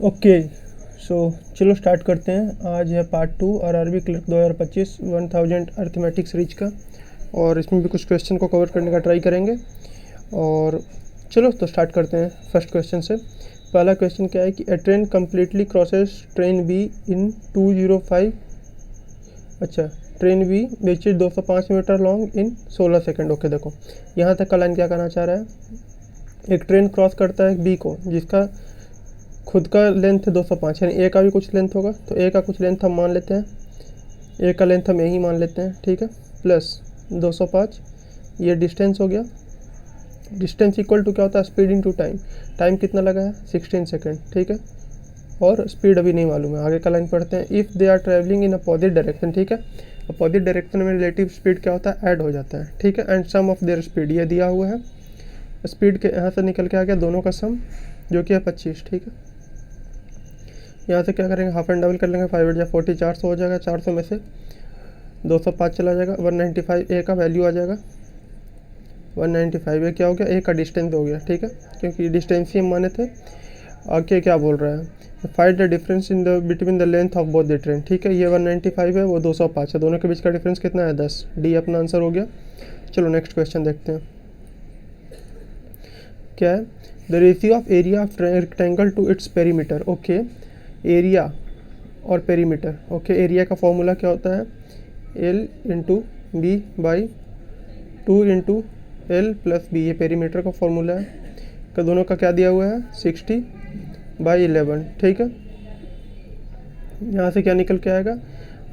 Okay, सो चलो start करते हैं। आज है part 2 RRB clerk 2025 1000 arithmetic series का, और इसमें भी कुछ क्वेश्चन को कवर करने का ट्राई करेंगे। और चलो तो स्टार्ट करते हैं फर्स्ट क्वेश्चन से। पहला क्वेश्चन क्या है कि A train completely crosses train B in 205। अच्छा, train B which is 205 metre long in 16 second. Okay, देखो यहाँ तक का लाइन क्या कहना चाह रहा है। एक ट्रेन क्रॉस करता है बी को, जिसका खुद का लेंथ है 205, यानी ए का भी कुछ लेंथ होगा, तो ए का कुछ लेंथ हम मान लेते हैं, ए का लेंथ हम यही मान लेते हैं, ठीक है। प्लस 205, ये डिस्टेंस हो गया। डिस्टेंस इक्वल टू क्या होता है, स्पीड इनटू टाइम। टाइम कितना लगा है, 16 सेकेंड, ठीक है। और स्पीड अभी नहीं मालूम है। आगे का लाइन पढ़ते हैं। If they are travelling in opposite direction, ठीक है। अपोजिट डायरेक्शन में रिलेटिव स्पीड क्या होता है, ऐड हो जाता है, ठीक है। And sum of their speed, ये दिया हुआ है। स्पीड के यहाँ से निकल के आ गया दोनों का सम, जो कि है 25, ठीक है। यहाँ से क्या करेंगे, हाफ एंड डबल कर लेंगे, 5 या 40, 400 हो जाएगा। 400 में से 205 चला जाएगा, 195 ए का वैल्यू आ जाएगा। 195 ए क्या हो गया, ए का डिस्टेंस हो गया, ठीक है, क्योंकि डिस्टेंस ही हम माने थे। आगे क्या बोल रहा है, find the difference in the between the length of both the train, ठीक है। ये 195 है, वो 205 है, दोनों के बीच का डिफरेंस कितना है, 10। डी अपना आंसर हो गया। चलो नेक्स्ट क्वेश्चन देखते हैं क्या है। The ratio of area of rectangle to its perimeter. Okay, area और पेरीमीटर। ओके, एरिया का फॉर्मूला क्या होता है, L into B by 2 into L plus B. ये पेरीमीटर का फॉर्मूला है। का दोनों का क्या दिया हुआ है, 60/11, ठीक है। यहाँ से क्या निकल के आएगा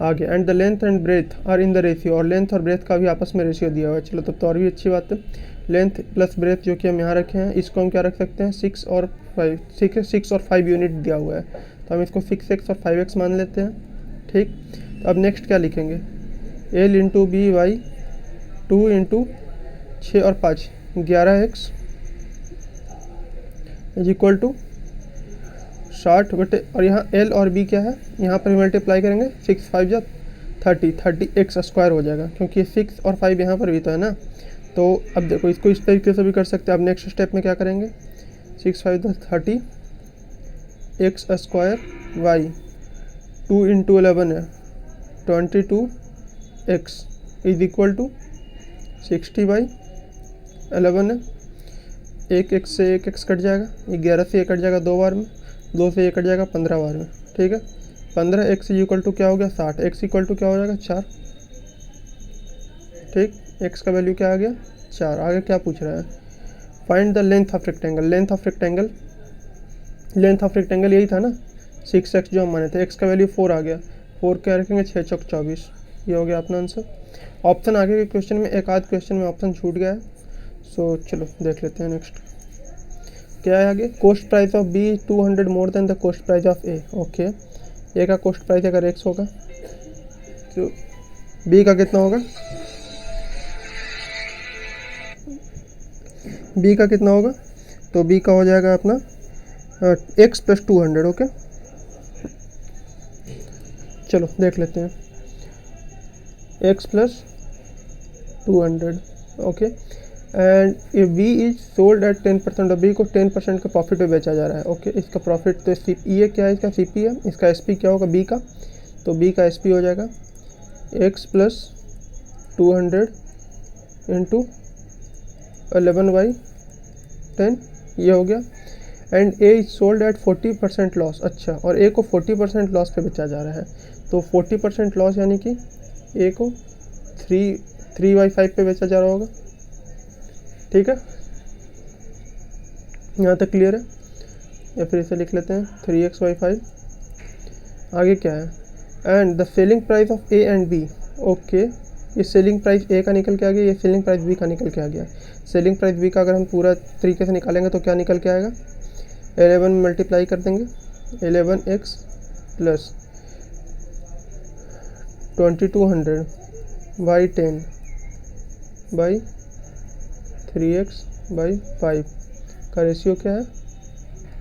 आगे, and the length and breadth are in the ratio, और लेंथ और ब्रेथ का भी आपस में रेशियो दिया हुआ है। चलो तो और भी अच्छी बात है। लेंथ प्लस ब्रेथ जो कि हम यहाँ रखे हैं, इसको हम क्या रख सकते हैं, 6 और 5, ठीक है। 6 और 5 यूनिट दिया हुआ है, तो हम इसको 6x और 5x मान लेते हैं, ठीक। तो अब नेक्स्ट क्या लिखेंगे, L into B by 2 into 6 और 5, 11x इज इक्वल टू 60 बटे, और यहाँ एल और बी क्या है, यहाँ पर मल्टीप्लाई करेंगे, 6 5 जा 30x स्क्वायर हो जाएगा, क्योंकि 6 और 5 यहाँ पर भी तो है ना। तो अब देखो, इसको इस तरीके से भी कर सकते हैं। अब नेक्स्ट स्टेप में क्या करेंगे, 6 5 30 x स्क्वायर वाई 2 इंटू 11 है 22x इज इक्वल टू 60/11 है। एक x से एक x कट जाएगा, 11 से 1 कट जाएगा 2 बार में, 2 से 1 कट जाएगा 15 बार में, ठीक है। 15x इक्वल टू क्या हो गया, 60। x इक्वल टू क्या हो जाएगा, 4, ठीक। x का वैल्यू क्या आ गया, 4। आगे क्या पूछ रहा है, find the length of rectangle. Length of rectangle, length of rectangle यही था ना, 6x जो हम माने थे। x का वैल्यू 4 आ गया, 4 क्या रखेंगे, 6 चौक 24। ये हो गया अपना आंसर। ऑप्शन आगे के क्वेश्चन में, एक आध क्वेश्चन में ऑप्शन छूट गया है, सो चलो देख लेते हैं नेक्स्ट क्या है आगे। Cost price of B 200 more than the cost price of A. Okay, A का कॉस्ट प्राइस अगर x होगा तो बी का कितना होगा, बी का कितना होगा, तो बी का हो जाएगा अपना x प्लस 200। ओके, चलो देख लेते हैं, x plus 200। Okay, and A B is sold at 10%, B को 10% के प्रॉफिट पे बेचा जा रहा है। ओके, इसका प्रॉफिट तो ये क्या है, इसका CP है, इसका SP क्या होगा बी का, तो बी का SP हो जाएगा x प्लस 200 इंटू 11/10, ये हो गया। And A is sold eight 40% loss. अच्छा, और ए को 40% लॉस पे बेचा जा रहा है, तो 40% लॉस यानी कि ए को 3/5 पे बेचा जा रहा होगा, ठीक है। यहाँ तक क्लियर है, या फिर इसे लिख लेते हैं 3x/5। आगे क्या है, and the selling price of A and B. Okay, ये सेलिंग प्राइस ए का निकल के आ गया, ये सेलिंग प्राइस बी का निकल के आ गया। सेलिंग प्राइस बी का अगर हम पूरा तरीके से निकालेंगे तो क्या निकल के आएगा, 11 में मल्टीप्लाई कर देंगे, 11x प्लस 2200/10/3x/5 का रेशियो क्या है,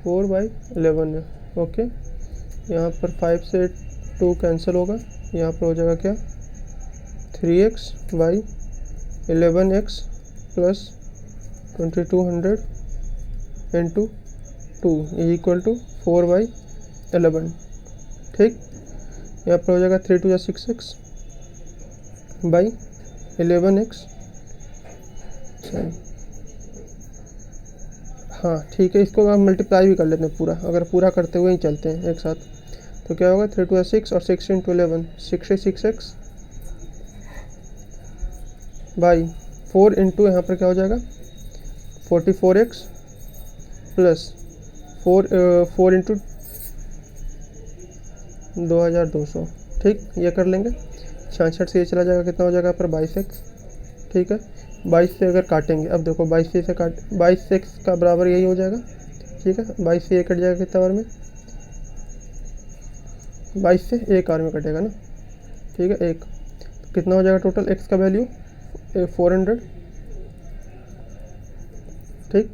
4/11 है। ओके, यहाँ पर 5 से 2 कैंसिल होगा, यहाँ पर हो जाएगा क्या, 3x/11x plus 2200 into 2 is equal to 4/11। 11, ठीक। यहाँ पर हो जाएगा 3 2 6x बाई 11x, हाँ ठीक है। इसको हम मल्टीप्लाई भी कर लेते हैं पूरा, अगर पूरा करते हुए ही चलते हैं एक साथ, तो क्या होगा 3 2 6 और 6 इंटू 11 66x बाई 4 इंटू यहाँ पर क्या हो जाएगा 44x प्लस 4 इंटू 2200, ठीक। ये कर लेंगे, 66 से ये चला जाएगा, कितना हो जाएगा यहाँ पर 22x, ठीक है। 22 से अगर काटेंगे, अब देखो 22 से काट 22x का बराबर यही हो जाएगा, ठीक है। 22 से ये कट जाएगा कितना बार में, 22 से एक बार में कटेगा ना, ठीक है। एक तो कितना हो जाएगा टोटल x का वैल्यू 400, ठीक।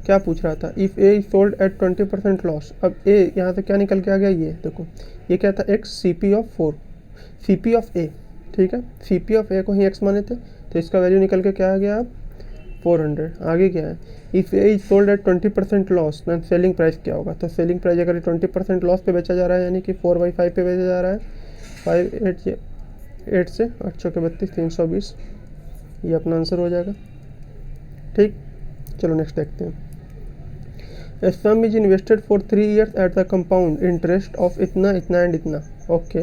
क्या पूछ रहा था, if A sold at 20% loss. अब ए यहाँ से क्या निकल के आ गया, ये देखो ये क्या था x CP of 4, CP of A, ठीक है। CP ऑफ ए को ही x माने थे, तो इसका वैल्यू निकल के क्या आ गया अब 400। आगे क्या है, if A is sold at 20% loss then selling price क्या होगा। तो सेलिंग प्राइस अगर 20% लॉस पे बेचा जा रहा है, यानी कि 4/5 पे बेचा जा रहा है, 5 8 से 8 चौके 32 320, ये अपना आंसर हो जाएगा, ठीक। चलो नेक्स्ट देखते हैं। A sum is invested for 3 years at the compound interest of इतना इतना एंड इतना, okay.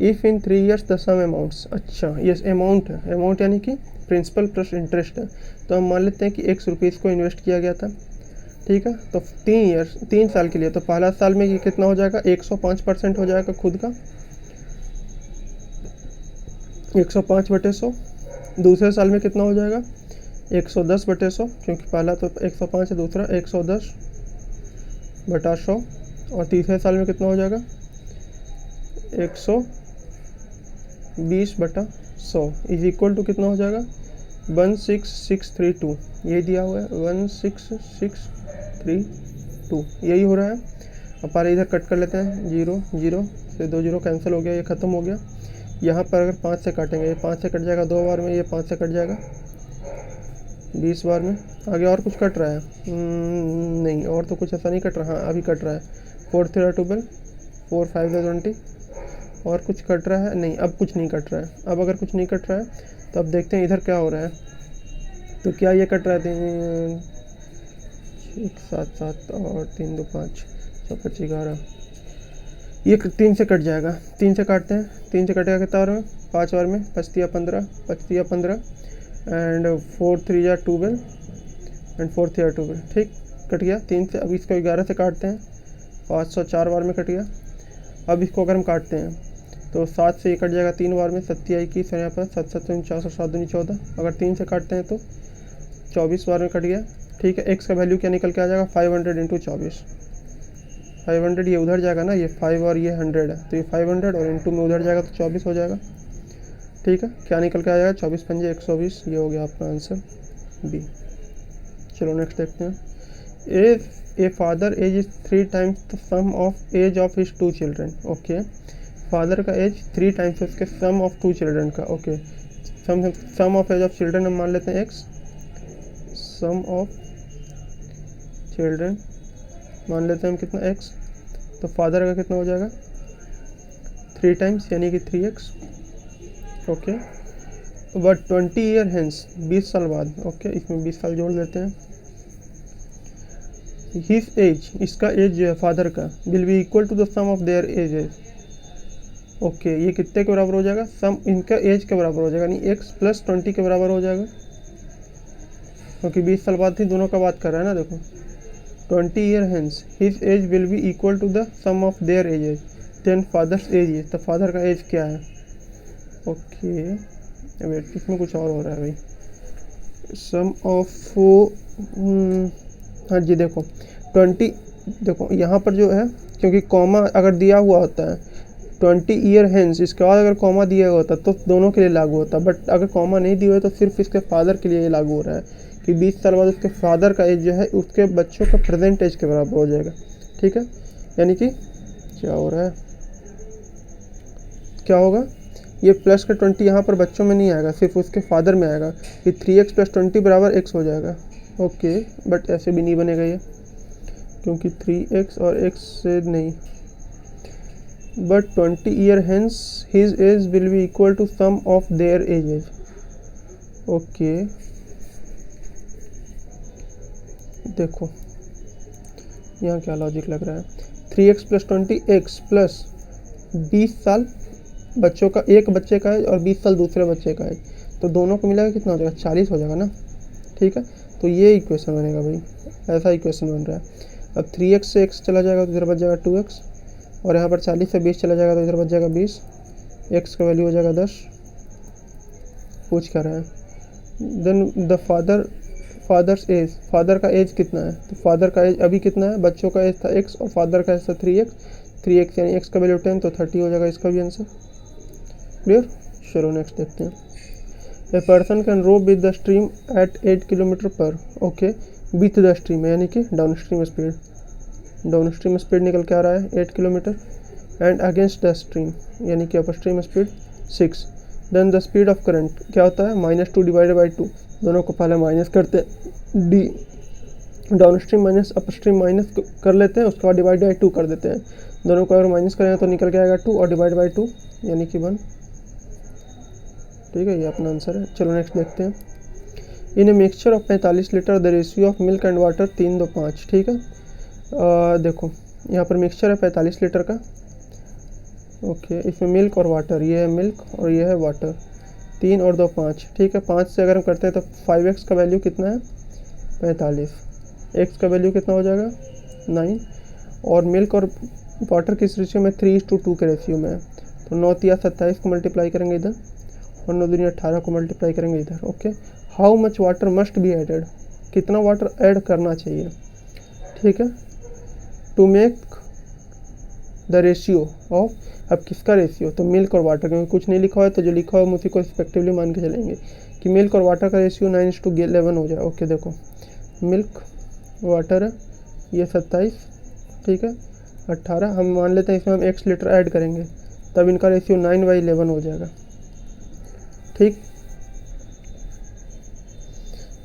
If in 3 years the sum amounts, अच्छा ये अमाउंट है, अमाउंट यानी कि प्रिंसिपल प्लस इंटरेस्ट है। तो हम मान लेते हैं कि ₹1 को इन्वेस्ट किया गया था, ठीक है। तो 3 साल के लिए, तो पहला साल में ये कितना हो जाएगा 105% हो जाएगा खुद का, 105/100। दूसरे साल में कितना हो जाएगा 110/100, क्योंकि पहला तो 105 है, दूसरा 110/100। और तीसरे साल में कितना हो जाएगा 120/100 इज इक्वल टू कितना हो जाएगा 16632, ये दिया हुआ है 16632, यही हो रहा है। अब पहले इधर कट कर लेते हैं, 0 0 से 2 0 कैंसिल हो गया, ये ख़त्म हो गया। यहाँ पर अगर 5 से काटेंगे, ये 5 से कट जाएगा 2 बार में, ये 5 से कट जाएगा 20 बार में। आगे और कुछ कट रहा है नहीं, और तो कुछ ऐसा नहीं कट रहा, हाँ अभी कट रहा है 4 3 12 4 5 20। और कुछ कट रहा है नहीं, अब कुछ नहीं कट रहा है। अब अगर कुछ नहीं कट रहा है तो अब देखते हैं इधर क्या हो रहा है। तो क्या ये कट रहा है 1 7 7 और 3 2 5 6 5 11, ये 3 से कट जाएगा, 3 से काटते हैं, 3 से कटेगा कितना बार में 5 बार में, 5 3 15 एंड 4 3 12 एंड 4 3 12, ठीक कट गया 3 से। अब इसको 11 से काटते हैं, 504 बार में कट गया। अब इसको अगर हम काटते हैं तो 7 से ये कट जाएगा 3 बार में, 7 21 है यहाँ पर, 7 7 49 और 7 2 14। अगर 3 से काटते हैं तो 24 बार में कट गया, ठीक है। x का वैल्यू क्या निकल के आ जाएगा 500 इंटू 24, 500 ये उधर जाएगा ना, ये 5 और ये 100 है, तो ये 500 और इंटू में उधर जाएगा तो 24 हो जाएगा, ठीक है। क्या निकल के आ जाएगा 24 पंजे 120, ये हो गया आपका आंसर बी। चलो नेक्स्ट देखते हैं। A father age is 3 times the sum of age of his 2 children, okay. Father का एज 3 times उसके सम ऑफ 2 चिल्ड्रन का, okay. Sum of age of children हम मान लेते हैं x, सम ऑफ चिल्ड्रन मान लेते हैं हम कितना x, तो फादर का कितना हो जाएगा 3 times यानी कि 3x, okay. But 20 year hence 20 साल बाद, ओके, इसमें 20 साल जोड़ लेते हैं। हिज एज, इसका एज जो है फादर का, will be equal to the sum of their ages, okay. ये कितने के बराबर हो जाएगा, सम इनका एज के बराबर हो जाएगा, यानी x + 20 के बराबर हो जाएगा, क्योंकि 20 साल बाद ही दोनों का बात कर रहा है ना। देखो 20 year hence his age will be equal to the sum of their ages, then father's age is, तो फादर का एज क्या है, ओके। वेट, इसमें कुछ और हो रहा है भाई, सम ऑफ हाँ जी देखो 20, देखो यहाँ पर जो है, क्योंकि कॉमा अगर दिया हुआ होता है 20 ईयर हेंस, इसके बाद अगर कॉमा दिया हुआ होता तो दोनों के लिए लागू होता, बट अगर कॉमा नहीं दिया हुआ तो सिर्फ इसके फादर के लिए ये लागू हो रहा है कि 20 साल बाद उसके फादर का एज जो है उसके बच्चों का प्रेजेंट एज के बराबर हो जाएगा, ठीक है। यानी कि क्या हो रहा है, क्या होगा, ये प्लस का 20 यहाँ पर बच्चों में नहीं आएगा, सिर्फ उसके फादर में आएगा कि 3x + 20 बराबर x हो जाएगा, ओके। बट ऐसे भी नहीं बनेगा ये, क्योंकि 3x और x से नहीं, but 20 year hence his age will be equal to sum of their ages. Okay देखो यहाँ क्या लॉजिक लग रहा है, 3x प्लस 20x प्लस 20 साल बच्चों का, एक बच्चे का एज और 20 साल दूसरे बच्चे का एज, तो दोनों को मिलाकर कितना हो जाएगा, 40 हो जाएगा ना। ठीक है, तो ये इक्वेशन बनेगा भाई, ऐसा इक्वेशन बन रहा है। अब 3x से x चला जाएगा तो इधर बच जाएगा 2x, और यहाँ पर 40 से 20 चला जाएगा तो इधर बच जाएगा 20, x का वैल्यू हो जाएगा 10। पूछ क्या रहा है, then the father's age, father का एज कितना है, तो फादर का एज अभी कितना है, बच्चों का एज था x और फादर का एज था 3x यानी x का वैल्यू 10, तो 30 हो जाएगा इसका भी आंसर। क्लियर, चलो नेक्स्ट देखते हैं। A person can row with the stream at 8 kilometre per, okay with the stream यानी कि डाउन स्ट्रीम स्पीड निकल के आ रहा है 8 kilometre, and against the stream यानी कि upper stream speed 6। Then the speed of current क्या होता है, -2 डिवाइडेड बाई 2, दोनों को पहले माइनस करते हैं, डी डाउन स्ट्रीम माइनस अपर स्ट्रीम माइनस कर लेते हैं, उसके बाद डिवाइड बाई 2 कर देते हैं, दोनों को अगर माइनस करेंगे तो निकल के आएगा 2 और डिवाइड बाई 2 यानी कि 1। ठीक है, ये अपना आंसर है। चलो नेक्स्ट देखते हैं। In a mixture of 45 litre the ratio of milk and water 3 2 5। ठीक है, देखो यहाँ पर मिक्सचर है 45 लीटर का, ओके इसमें मिल्क और वाटर, ये है मिल्क और ये है वाटर, 3 और 2 5। ठीक है, 5 से अगर हम करते हैं तो 5x का वैल्यू कितना है 45, x का वैल्यू कितना हो जाएगा 9, और मिल्क और वाटर किस रेशियो में 3:2 के रेशियो में है, तो 9 3 27 को मल्टीप्लाई करेंगे इधर, और 9 दूनी 18 को मल्टीप्लाई करेंगे इधर। Okay, how much water must be added, कितना वाटर ऐड करना चाहिए। ठीक है, to make the ratio of, अब किसका रेशियो, तो मिल्क और वाटर, क्योंकि कुछ नहीं लिखा हुआ है तो जो लिखा हुआ है हम उसी को रिस्पेक्टिवली मान के चलेंगे कि मिल्क और वाटर का रेशियो 9:11 हो जाए। ओके देखो मिल्क वाटर है ये 27, ठीक है 18, हम मान लेते हैं इसमें हम x लीटर ऐड करेंगे तब इनका रेशियो 9/11 हो जाएगा। ठीक,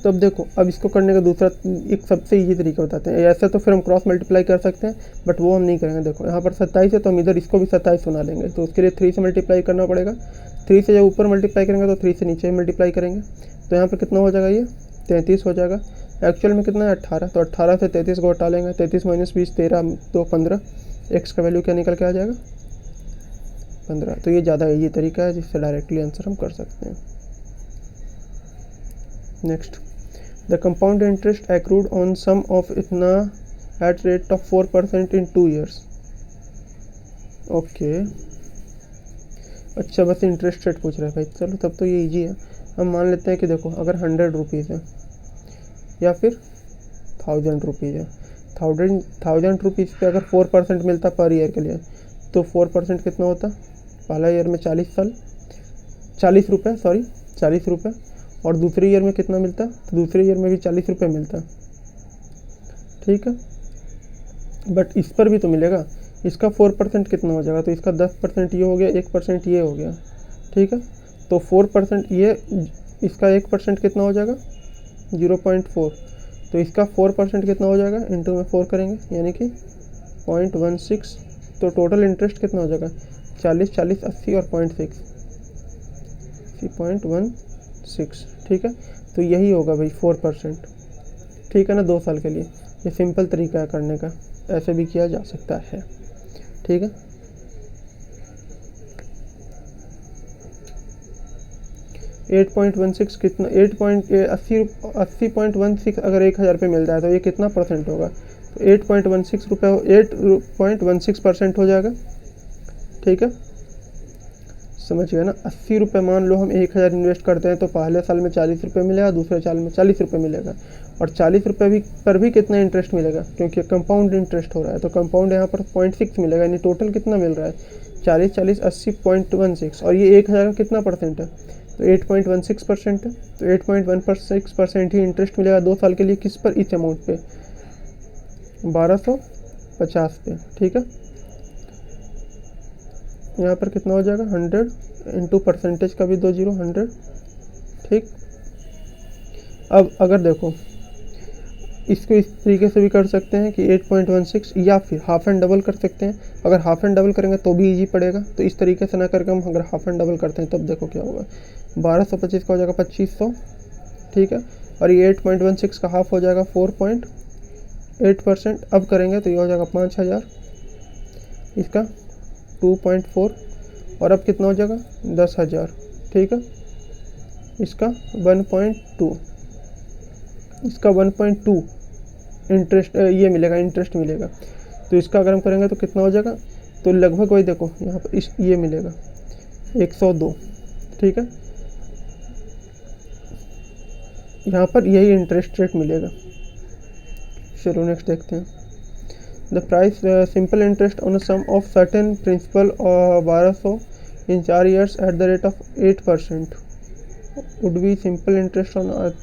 तब देखो अब इसको करने का दूसरा एक सबसे इजी तरीका बताते हैं। ऐसा तो फिर हम क्रॉस मल्टीप्लाई कर सकते हैं बट वो हम नहीं करेंगे। देखो यहाँ पर 27 है तो हम इधर इसको भी 27 बना लेंगे, तो उसके लिए 3 से मल्टीप्लाई करना पड़ेगा। 3 से जब ऊपर मल्टीप्लाई करेंगे तो 3 से नीचे मल्टीप्लाई करेंगे, तो यहाँ पर कितना हो जाएगा, ये 33 हो जाएगा। एक्चुअल में कितना है 18, तो 18 से 33 को हटा लेंगे, 33 - 20 13 तो 15, एक्स का वैल्यू क्या निकल के आ जाएगा 15। तो ये ज़्यादा ईजी तरीका है जिससे डायरेक्टली आंसर हम कर सकते हैं। Next, the compound interest accrued on sum of इतना at rate of 4% in 2 years। Okay अच्छा, बस इंटरेस्ट रेट पूछ रहा है भाई, चलो तब तो ये इजी है। हम मान लेते हैं कि देखो अगर 100 रुपीज़ है या फिर 1000 रुपीज़ है, 1000 रुपीज़ पे अगर 4% मिलता पर ईयर के लिए, तो 4% कितना होता, पहला ईयर में 40 साल 40 रुपये, सॉरी 40 रुपये, और दूसरे ईयर में कितना मिलता, तो दूसरे ईयर में भी 40 रुपये मिलता। ठीक है, बट इस पर भी तो मिलेगा, इसका 4% कितना हो जाएगा, तो इसका 10% ये हो गया, 1% ये हो गया। ठीक है, तो 4% ये, इसका 1% कितना हो जाएगा 0.4, तो इसका 4% कितना हो जाएगा, इंटू में 4 करेंगे यानी कि 0.16, तो टोटल इंटरेस्ट कितना हो जाएगा 40 40 80 और 0.6 0.16। ठीक है, तो यही होगा भाई 4%। ठीक है ना, 2 साल के लिए। ये सिंपल तरीका है करने का, ऐसे भी किया जा सकता है। ठीक है, $8.16 कितना, 80.16 अगर 1000 रुपये मिलता है तो ये कितना परसेंट होगा, तो 8.16 रुपये 8.16% हो जाएगा। ठीक है, समझ गए ना। 80 रुपये मान लो हम 1000 इन्वेस्ट करते हैं तो पहले साल में 40 रुपये मिलेगा, दूसरे साल में 40 रुपये मिलेगा, और 40 रुपये भी पर भी कितना इंटरेस्ट मिलेगा, क्योंकि कंपाउंड इंटरेस्ट हो रहा है, तो कंपाउंड यहाँ पर 0.6 मिलेगा, यानी टोटल कितना मिल रहा है 40 40 80 0.16, और ये 1000 का कितना परसेंट है, तो 8.16% है, तो 8.16% ही इंटरेस्ट मिलेगा 2 साल के लिए। किस पर, इस अमाउंट पे 1250 पे। ठीक है, यहाँ पर कितना हो जाएगा 100 इंटू परसेंटेज का भी 2 0 100। ठीक, अब अगर देखो इसको इस तरीके से भी कर सकते हैं कि 8.16 या फिर हाफ एंड डबल कर सकते हैं। अगर हाफ एंड डबल करेंगे तो भी इजी पड़ेगा, तो इस तरीके से ना करके हम अगर हाफ एंड डबल करते हैं तब देखो क्या होगा। 1225 का हो जाएगा 2500, ठीक है, और ये 8.16 का हाफ हो जाएगा 4.8%। अब करेंगे तो ये हो जाएगा 5000, इसका 2.4, और अब कितना हो जाएगा 10,000, ठीक है, इसका 1.2, इसका 1.2 इंटरेस्ट ये मिलेगा, इंटरेस्ट मिलेगा। तो इसका अगर हम करेंगे तो कितना हो जाएगा, तो लगभग वही देखो यहाँ पर इस ये मिलेगा 102, ठीक है, यहाँ पर यही इंटरेस्ट रेट मिलेगा। चलो नेक्स्ट देखते हैं। The price simple interest on sum of certain principal 1200 in 4 years at the rate of 8% would be simple interest on.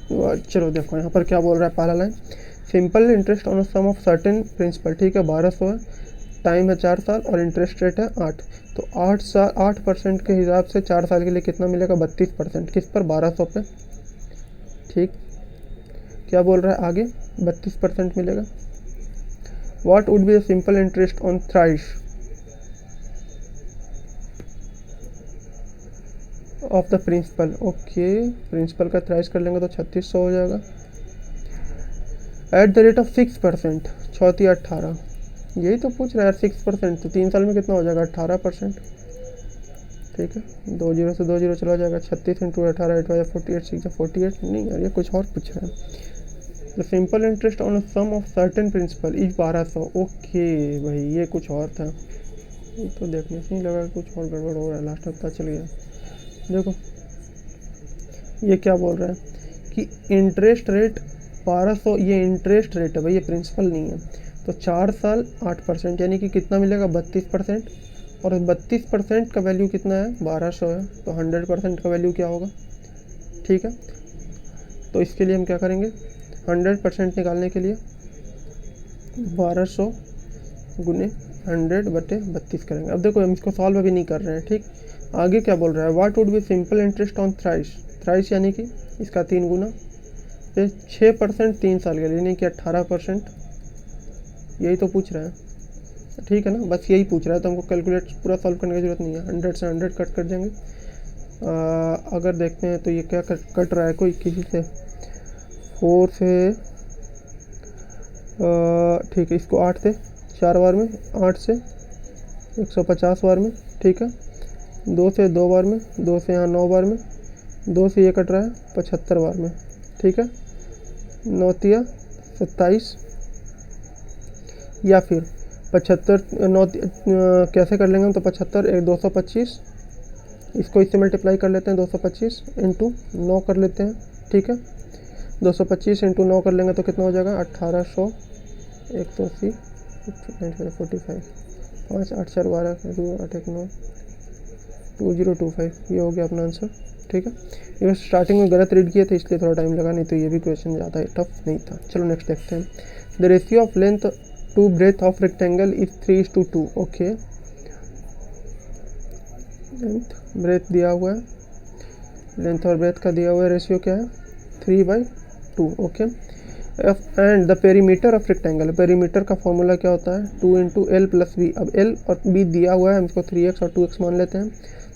चलो देखो यहाँ पर क्या बोल रहा है, पहला line simple interest on sum of certain principal, ठीक है, 1200 है, टाइम है 4 साल और इंटरेस्ट रेट है 8। तो 8% के हिसाब से 4 साल के लिए कितना मिलेगा, 32%, किस पर, 1200 पे, ठीक। क्या बोल रहा है आगे, 32% मिलेगा। What would be the simple interest on thrice of the principal. Okay, principal का थ्राइस कर लेंगे तो 3600 हो जाएगा एट द रेट ऑफ 6%, 6 18, यही तो पूछ रहा है 6%, तो 3 साल में कितना हो जाएगा 18%, ठीक है, 2 जीरो से 2 जीरो चला जाएगा, 36 इंटू 18, 8 48, 6 48, नहीं यार ये कुछ और पूछ रहा है। The simple interest on sum of certain principal is 1200। Okay भाई ये कुछ और था, ये तो देखने से ही लगा कुछ और गड़बड़ हो रहा है, लास्ट में पता चल गया। देखो ये क्या बोल रहा है कि इंटरेस्ट रेट 1200, ये इंटरेस्ट रेट है भाई, ये प्रिंसिपल नहीं है। तो 4 साल 8%, यानी कि कितना मिलेगा 32%, और 32% का वैल्यू कितना है 1200 है, तो 100% का वैल्यू क्या होगा, ठीक है। तो इसके लिए हम क्या करेंगे, 100% निकालने के लिए 1200 गुने 100/32 करेंगे। अब देखो हम इसको सॉल्व अभी नहीं कर रहे हैं, ठीक। आगे क्या बोल रहा है, what would be simple interest on thrice, thrice यानी कि इसका 3 गुना, फिर 6% 3 साल के लिए, यानी कि 18%, यही तो पूछ रहा है, ठीक है ना, बस यही पूछ रहा है, तो हमको कैलकुलेट पूरा सॉल्व करने की जरूरत नहीं है, 100 से 100 कट कर देंगे। अगर देखते हैं तो ये क्या कट रहा है, कोई किसी से 4 से, ठीक है, इसको 8 से 4 बार में, 8 से 150 बार में, ठीक है, 2 से 2 बार में, 2 से यहाँ 9 बार में, 2 से ये कट रहा है 75 बार में, ठीक है, 9 तिया 27, या फिर 75 9 कैसे कर लेंगे हम, तो 75 एक 225, इसको इससे मल्टीप्लाई कर लेते हैं, 225 इंटू 9 कर लेते हैं, ठीक है, 225 इंटू 9 कर लेंगे तो कितना हो जाएगा 1800, 180, 45, 5 8 4 12 2 8 1 9 2025, ये हो गया अपना आंसर, ठीक है। ये स्टार्टिंग में गलत रीड किए थे इसलिए थोड़ा टाइम लगा, नहीं तो ये भी क्वेश्चन ज़्यादा टफ नहीं था। चलो नेक्स्ट देखते हैं। The ratio of length to breadth of rectangle is 3:2। Okay, length breadth दिया हुआ है, लेंथ और ब्रेथ का दिया हुआ है, रेशियो क्या है 3/2। Okay, and the perimeter of rectangle, perimeter का फॉर्मूला क्या होता है 2 इंटू एल प्लस बी। अब एल और बी दिया हुआ है, हम इसको 3x और 2x मान लेते हैं,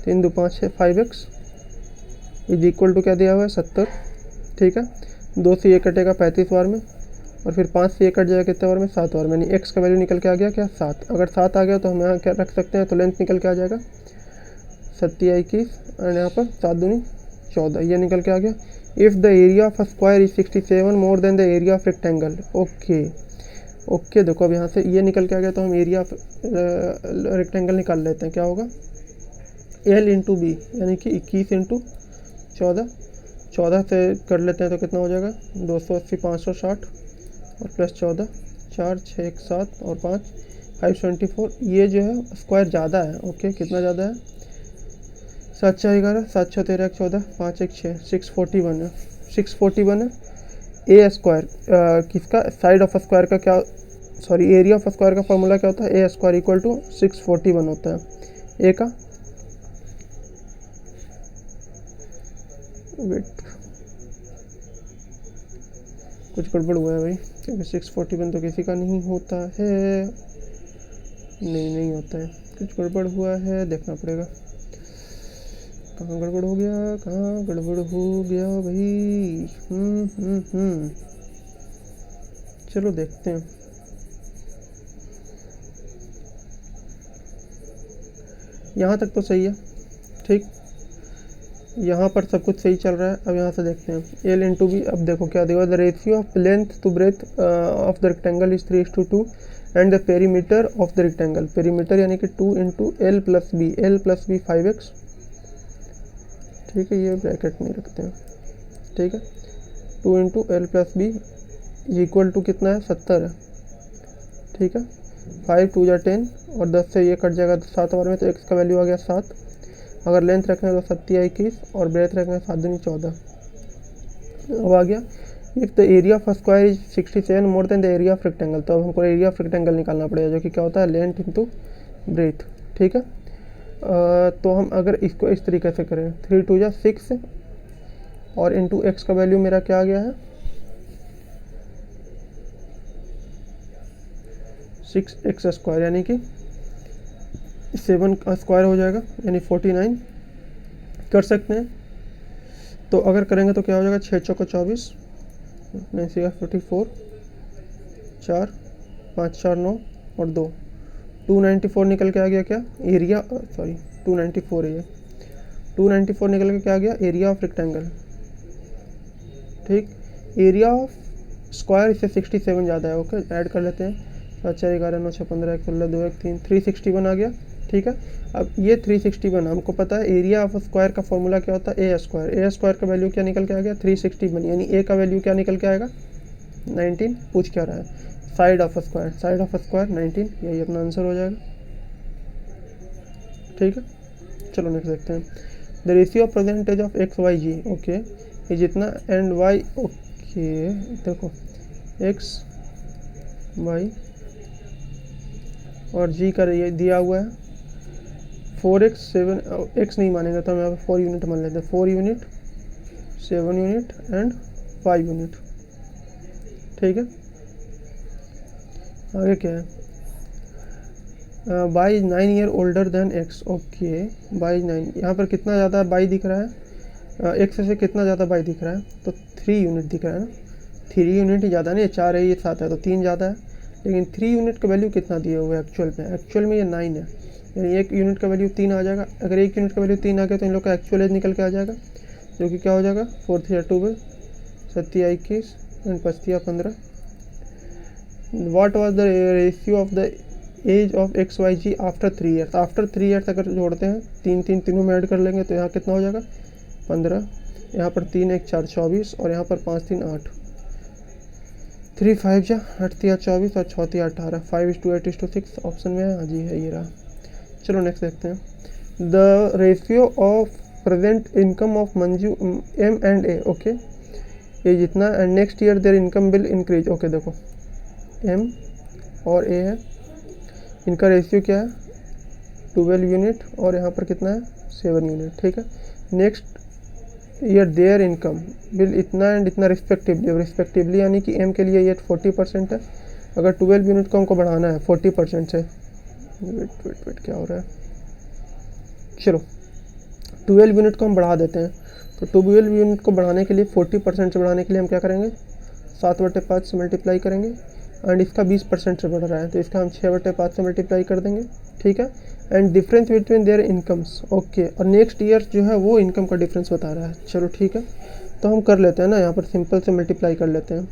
3 2 5 6 5x इज इक्वल टू क्या दिया हुआ है 70, ठीक है। 2 से ये कटेगा 35 बार में, और फिर 5 से ये कट जाएगा कितने बार में 7 बार में, यानी x का वैल्यू निकल के आ गया क्या 7। अगर 7 आ गया तो हम यहाँ क्या रख सकते हैं, तो लेंथ निकल के आ जाएगा 7 या 21, और यहाँ पर 7 दूनी 14, ये निकल के आ गया। If the area of a square is 67 more than the area of rectangle. Okay okay, देखो अब यहाँ से ये निकल के आ गया, तो हम एरिया ऑफ रेक्टेंगल निकाल लेते हैं, क्या होगा एल इंटू बी, यानी कि 21 इंटू 14, 14 से कर लेते हैं तो कितना हो जाएगा 280 560, और प्लस 14 4 6 1 7 और 5 524। ये जो है स्क्वायर ज़्यादा है। ओके, कितना ज़्यादा है 7 4 11 7 6 13 1 14 5 1 6 641 है, 641 है। ए स्क्वायर किसका साइड ऑफ स्क्वायर का क्या, सॉरी एरिया ऑफ स्क्वायर का फॉर्मूला क्या होता है, ए स्क्वायर इक्वल टू 641 होता है। ए का वेट कुछ गड़बड़ हुआ है भाई, क्योंकि 641 तो किसी का नहीं होता है। नहीं होता है, कुछ गड़बड़ हुआ है, देखना पड़ेगा। कहाँ गड़बड़ हो गया, कहाँ गड़बड़ हो गया भाई। चलो देखते हैं। यहाँ तक तो सही है, ठीक, यहाँ पर सब कुछ सही चल रहा है। अब यहाँ से देखते हैं एल इंटू बी। अब देखो क्या देगा, the ratio of length to breadth of the rectangle is 3:2 and the perimeter of the rectangle, perimeter यानी कि 2 into L plus B 5x, ठीक है, ये ब्रैकेट नहीं रखते हैं, ठीक है। 2 into L plus B equal to कितना है, 70 है, ठीक है। 5 2 × 10 और 10 से ये कट जाएगा 7 ओवर में, तो x का वैल्यू आ गया 7। अगर लेंथ रखें तो 21 और ब्रेथ रखें 7 दूनी 14। अब आ गया if the area of square is 67 more than the area of rectangle, तो अब हमको एरिया ऑफ रेक्टेंगल निकालना पड़ेगा, जो कि क्या होता है, लेंथ इंटू ब्रेथ, ठीक है। तो हम अगर इसको इस तरीके से करें, 3 2 × 6 और इंटू एक्स का वैल्यू मेरा क्या आ गया है, 6x² यानी कि 7 का स्क्वायर हो जाएगा, यानी 49 कर सकते हैं। तो अगर करेंगे तो क्या हो जाएगा, 6 चौको 24, 9 44, 4 5 4 9 और 2, 294 निकल के आ गया क्या, एरिया, सॉरी 294 है ये, 294 निकल के क्या आ गया, एरिया ऑफ रेक्टेंगल, ठीक। एरिया ऑफ स्क्वायर इससे 67 ज़्यादा है, ओके, ऐड कर लेते हैं। 7 4 11 9 6 15 1 16 2 1 3, 361 आ गया, ठीक है। अब ये 361 हमको पता है एरिया ऑफ स्क्वायर का फॉर्मूला क्या होता है, ए स्क्वायर का वैल्यू क्या निकल के आ गया, 361, यानी ए का वैल्यू क्या निकल के आएगा, 19। पूछ क्या रहा है, साइड ऑफ स्क्वायर 19, यही अपना आंसर हो जाएगा, ठीक है। चलो नेक्स्ट देखते हैं। The ratio of percentage of X Y Z, okay, ये जितना एंड वाई, ओके, देखो एक्स वाई और जी का ये दिया हुआ है 4x 7, x नहीं मानेगा तो हम यहाँ पे 4 यूनिट मान लेते हैं, 4 यूनिट 7 यूनिट एंड 5 यूनिट, ठीक है। आगे क्या है, by is 9 year older than x, okay, by is 9, यहाँ पर कितना ज़्यादा बाई दिख रहा है, x से कितना ज़्यादा बाई दिख रहा है, तो 3 यूनिट दिख रहा है ना, 3 यूनिट ही ज़्यादा नहीं, 4 है, ये 7 है, तो 3 ज़्यादा है। लेकिन 3 यूनिट का वैल्यू कितना दिया हुआ है एक्चुअल में ये 9 है, यानी 1 यूनिट का वैल्यू 3 आ जाएगा। अगर 1 यूनिट का वैल्यू 3 आ गया तो इन लोग का एक्चुअल एज निकल के आ जाएगा, जो कि क्या हो जाएगा, 4 3 12, 7 21 and 5 15। What was the ratio of the age of X Y Z after 3 years, after 3 years अगर जोड़ते हैं, 3 तीनों में ऐड कर लेंगे तो यहाँ कितना हो जाएगा, 15, यहाँ पर 3 1 4 24 और यहाँ पर 5 3 8, 3 5 जा 8 3 24 और 6 3 18, 5:8:6 ऑप्शन में है, हाँ जी है, ये रहा। चलो नेक्स्ट देखते हैं। The ratio of present income of Manju M and A, okay, ये जितना and next year their income will increase, okay, देखो एम और ए है, इनका रेशियो क्या है, 12 यूनिट और यहाँ पर कितना है, 7 यूनिट, ठीक है। Next year their income will इतना एंड इतना रिस्पेक्टिवली, यानी कि एम के लिए ये 40% है, अगर 12 यूनिट को हमको बढ़ाना है 40% से, वेट क्या हो रहा है, चलो 12 यूनिट को हम बढ़ा देते हैं। तो 12 यूनिट को बढ़ाने के लिए 40% से बढ़ाने के लिए हम क्या करेंगे, 7/5 से मल्टीप्लाई करेंगे, एंड इसका 20% से बढ़ रहा है तो इसका हम 6/5 से मल्टीप्लाई कर देंगे, ठीक है। And difference between their incomes, okay, और नेक्स्ट ईयर जो है वो इनकम का डिफरेंस बता रहा है, चलो ठीक है। तो हम कर लेते हैं ना, यहाँ पर सिंपल से मल्टीप्लाई कर लेते हैं,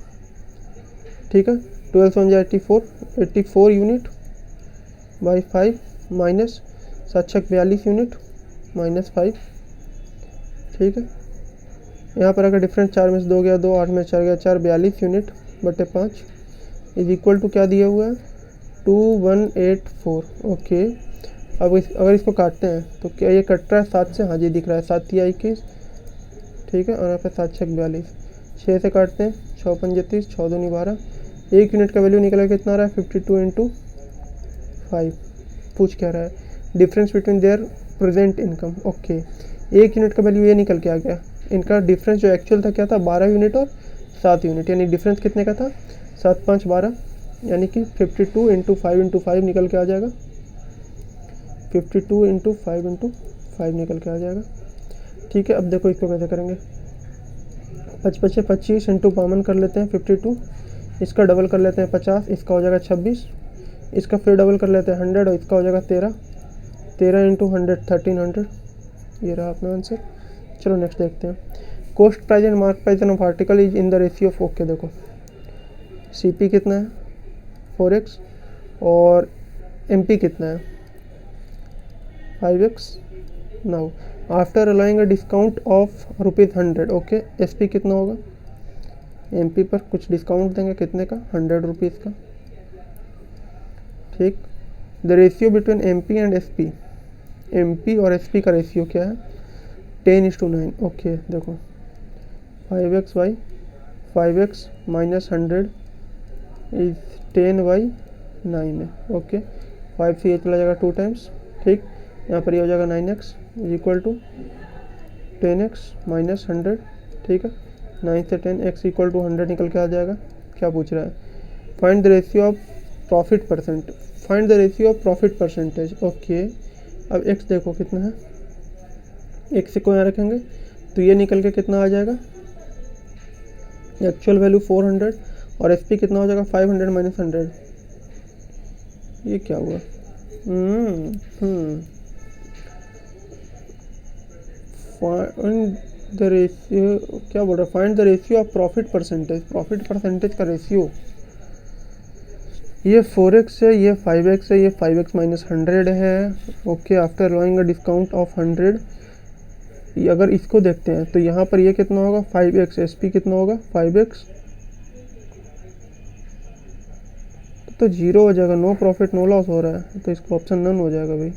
ठीक है। 12 से 84 unit by 5 minus 7 42 unit minus 5, ठीक है। यहाँ पर अगर डिफरेंस 4 में से 2 गया 2, 8 में 4 गया 4, 42 यूनिट बटे 5 इज इक्वल टू क्या दिया हुआ है, 2184, ओके। अब अगर इसको काटते हैं तो क्या ये कट रहा है 7 से, हाँ जी दिख रहा है, 7 3 21, ठीक है, और यहाँ पर 7 6 42, 6 से काटते हैं, 6 5 30, 6 2 12, 1 यूनिट का वैल्यू निकल कितना आ रहा है, 52 × 5। पूछ क्या रहा है, difference between their present income, okay, 1 unit का वैल्यू ये निकल के आ गया, इनका डिफरेंस जो एक्चुअल था क्या था, 12 यूनिट और 7 यूनिट, यानी डिफरेंस कितने का था, 7 5 12 यानी कि 52 इंटू 5 निकल के आ जाएगा। 52 इंटू 5 निकल के आ जाएगा। ठीक है, अब देखो इसको कैसे करेंगे। 55 25 इंटू 52 कर लेते हैं 52, इसका डबल कर लेते हैं 50, इसका हो जाएगा 26, इसका फिर डबल कर लेते हैं 100 और इसका हो जाएगा 13 इंटू 100 1300। ये रहा अपना आंसर। चलो नेक्स्ट देखते हैं। Cost price and mark price of article is in the ratio of, okay देखो CP कितना है 4x और MP कितना है 5x। Now after allowing a discount of ₹100, okay SP कितना होगा, MP पर कुछ डिस्काउंट देंगे कितने का, ₹100 का। ठीक, the ratio between MP and SP, MP और SP का रेशियो क्या है 10:9। ओके देखो 5x माइनस 100 इज 10/9 है। ओके 5 से ये चला जाएगा 2 टाइम्स। ठीक, यहाँ पर ये हो जाएगा 9x is equal to 10x minus 100। ठीक है, 9 से 10x इक्वल टू 100 निकल के आ जाएगा। क्या पूछ रहा है, find the ratio of profit percent, find the ratio of profit percentage. Okay अब x देखो कितना है, x को यहाँ रखेंगे तो ये निकल के कितना आ जाएगा, एक्चुअल वैल्यू 400 और SP कितना हो जाएगा 500 माइनस 100। ये क्या हुआ, फाइंड द रेशियो, क्या बोल रहा है, find the ratio of profit percentage, profit percentage का रेशियो। ये 4x है, ये 5x है, ये 5x माइनस 100 है। Okay after allowing a discount of 100, अगर इसको देखते हैं तो यहाँ पर ये कितना होगा 5x, SP कितना होगा 5x, तो 0 हो जाएगा, नो प्रॉफिट नो लॉस हो रहा है, तो इसको ऑप्शन नन हो जाएगा भाई,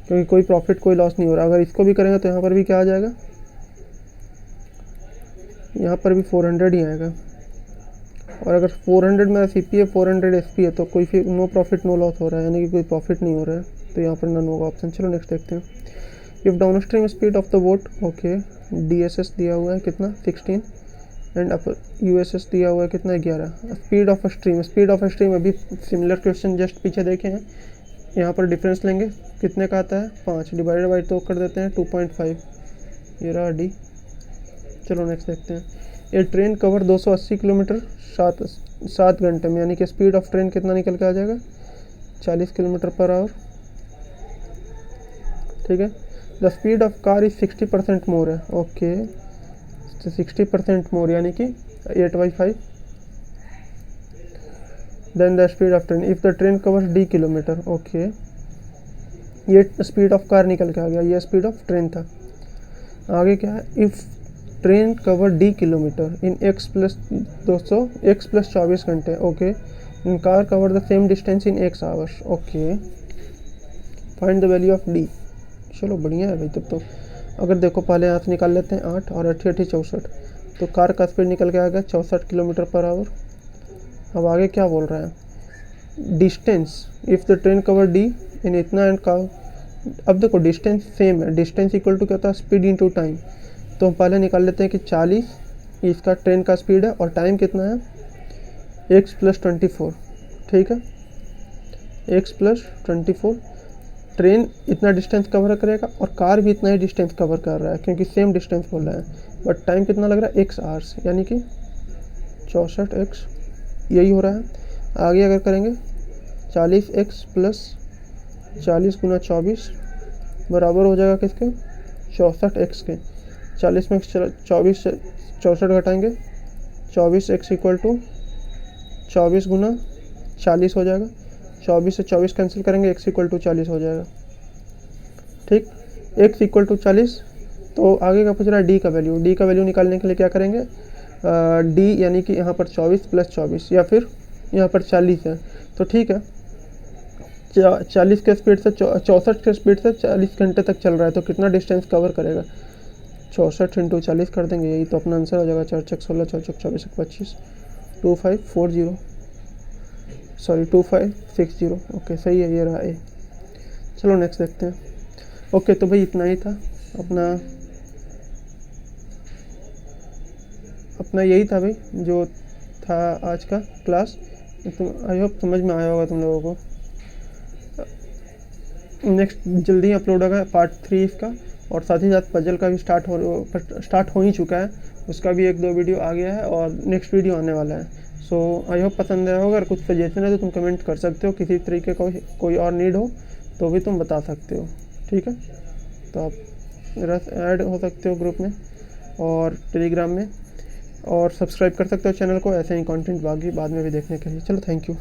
क्योंकि कोई प्रॉफिट कोई लॉस नहीं हो रहा। अगर इसको भी करेंगे तो यहाँ पर भी क्या आ जाएगा, यहाँ पर भी 400 ही आएगा। और अगर 400 मेरा CP है 400 SP है तो कोई फिर नो प्रॉफिट नो लॉस हो रहा है, यानी कि कोई प्रॉफिट नहीं हो रहा है, तो यहाँ पर नन होगा ऑप्शन। चलो नेक्स्ट देखते हैं। If down stream speed of the boat, okay DSS दिया हुआ है कितना 16 एंड अप USS दिया हुआ है कितना 11। Speed of stream, speed of stream अभी सिमिलर क्वेश्चन जस्ट पीछे देखे हैं। यहाँ पर डिफरेंस लेंगे कितने का आता है 5 डिवाइडेड बाई 2 कर देते हैं 2.5, ये रहा D। चलो नेक्स्ट देखते हैं। ये ट्रेन कवर 280 किलोमीटर 7 घंटे में, यानी कि स्पीड ऑफ ट्रेन कितना निकल के आ जाएगा 40 किलोमीटर पर आवर। ठीक है, the speed of car is 60% more है। ओके 60% मोर यानी कि 8/5 then the speed of train if the train covers D kilometre. Okay ये स्पीड ऑफ कार निकल के आ गया, ये स्पीड ऑफ ट्रेन था। आगे क्या है, if train cover D kilometre in x plus 24 घंटे। Okay in car cover the same distance in x hours. Okay find the value of D। चलो बढ़िया है भाई तब तो। अगर देखो पहले यहाँ से निकाल लेते हैं 8 और 8 64, तो कार का स्पीड निकल के आ गया 64 किलोमीटर पर आवर। अब आगे क्या बोल रहा है, distance if the train cover D इन इतना एंड का। अब देखो डिस्टेंस सेम है, डिस्टेंस इक्वल टू क्या होता है स्पीड इनटू टाइम, तो हम पहले निकाल लेते हैं कि 40 इसका ट्रेन का स्पीड है और टाइम कितना है x प्लस 24। ठीक है x प्लस 24, ट्रेन इतना डिस्टेंस कवर करेगा और कार भी इतना ही डिस्टेंस कवर कर रहा है क्योंकि सेम डिस्टेंस बोल रहा है, बट टाइम कितना लग रहा है x आवर्स, यानी कि 64x यही हो रहा है। आगे अगर करेंगे 40x प्लस 40 गुना 24 बराबर हो जाएगा किसके 64x के। 40 में 24 से 64 घटाएंगे 24x इक्वल टू 24 गुना 40 हो जाएगा। 24 से 24 कैंसिल करेंगे x इक्वल टू 40 हो जाएगा। ठीक, x इक्वल टू 40। तो आगे का पूछ रहा है d का वैल्यू। d का वैल्यू निकालने के लिए क्या करेंगे, d यानी कि यहाँ पर 24 प्लस 24 या फिर यहाँ पर 40 है, तो ठीक है 40 के स्पीड से 64 के स्पीड से 40 घंटे तक चल रहा है, तो कितना डिस्टेंस कवर करेगा 64 इंटू 40 कर देंगे, यही तो अपना आंसर हो जाएगा। 4 चक 16 4 चक 24 25 2560 सॉरी 2560। ओके सही है, ये रहा ए। चलो नेक्स्ट देखते हैं। ओके तो भाई इतना ही था अपना यही था भाई जो था आज का क्लास। आई होप समझ में आया होगा तुम लोगों को। नेक्स्ट जल्दी अपलोड होगा पार्ट 3 इसका, और साथ ही साथ पजल का भी स्टार्ट हो ही चुका है, उसका भी 1-2 वीडियो आ गया है और नेक्स्ट वीडियो आने वाला है। सो आई होप पसंद आया होगा। अगर कुछ सजेशन है तो तुम कमेंट कर सकते हो, किसी तरीके का कोई और नीड हो तो भी तुम बता सकते हो, ठीक है। तो आप मेरा ऐड हो सकते हो ग्रुप में और टेलीग्राम में, और सब्सक्राइब कर सकते हो चैनल को ऐसे ही कंटेंट बाकी बाद में भी देखने के लिए। चलो, थैंक यू।